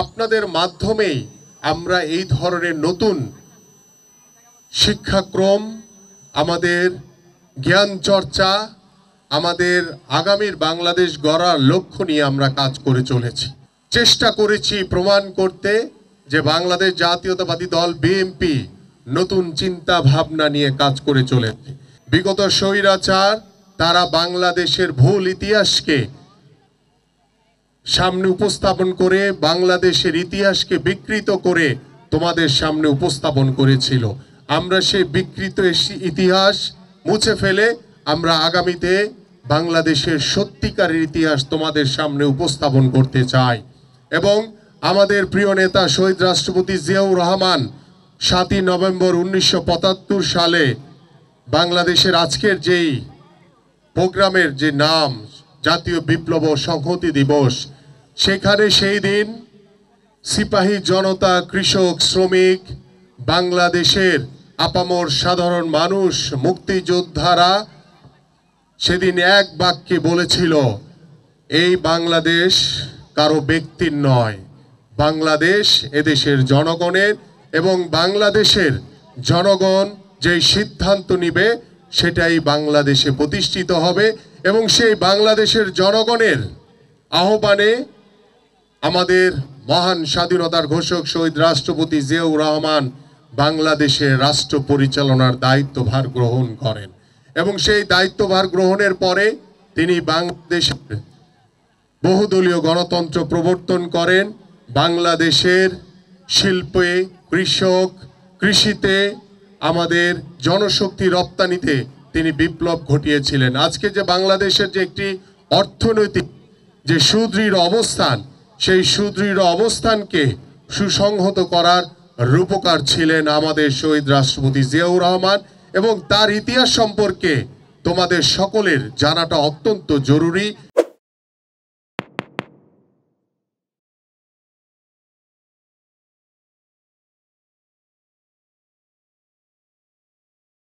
আপনাদের মাধ্যমেই আমরা এই ধরনের নতুন শিক্ষাক্রম, আমাদের জ্ঞান চর্চা, আমাদের আগামীর বাংলাদেশ গড়ার লক্ষ্য নিয়ে আমরা কাজ করে চলেছি। চেষ্টা করেছি প্রমাণ করতে যে বাংলাদেশ জাতীয়তাবাদী দল বিএনপি নতুন চিন্তা ভাবনা নিয়ে কাজ করে চলেছে। বিগত স্বৈরাচার তারা বাংলাদেশের ভুল ইতিহাসকে সামনে উপস্থাপন করে, বাংলাদেশের ইতিহাসকে বিকৃত করে তোমাদের সামনে উপস্থাপন করেছিল। আমরা সেই বিকৃত ইতিহাস মুছে ফেলে আমরা আগামীতে বাংলাদেশের সত্যিকারের ইতিহাস তোমাদের সামনে উপস্থাপন করতে চাই। এবং আমাদের প্রিয় নেতা শহীদ রাষ্ট্রপতি জিয়াউর রহমান 7ই নভেম্বর 1975 সালে বাংলাদেশের আজকের যেই প্রোগ্রামের যে নাম জাতীয় বিপ্লব ও সংহতি দিবস, সেখানে সেই দিন সিপাহী জনতা, কৃষক, শ্রমিক, বাংলাদেশের আপামর সাধারণ মানুষ, মুক্তিযোদ্ধারা সেদিন এক বাক্যে বলেছিল, এই বাংলাদেশ কারো ব্যক্তির নয়, বাংলাদেশ এদেশের জনগণের, এবং বাংলাদেশের জনগণ যেই সিদ্ধান্ত নিবে সেটাই বাংলাদেশে প্রতিষ্ঠিত হবে। এবং সেই বাংলাদেশের জনগণের আহ্বানে আমাদের মহান স্বাধীনতার ঘোষক শহীদ রাষ্ট্রপতি জিয়াউর রহমান বাংলাদেশের রাষ্ট্র পরিচালনার দায়িত্বভার গ্রহণ করেন। এবং সেই দায়িত্বভার গ্রহণের পরে তিনি বাংলাদেশের বহুদলীয় গণতন্ত্র প্রবর্তন করেন। বাংলাদেশের শিল্পে, কৃষক, কৃষিতে, আমাদের জনশক্তি রপ্তানিতে তিনি বিপ্লব ঘটিয়েছিলেন। আজকে যে বাংলাদেশের যে একটি অর্থনৈতিক যে সুদৃঢ় অবস্থান, সেই সুদৃঢ় অবস্থানকে সুসংহত করার রূপকার ছিলেন আমাদের শহীদ রাষ্ট্রপতি জিয়াউর রহমান। এবং তার ইতিহাস সম্পর্কে তোমাদের সকলের জানাটা অত্যন্ত জরুরি।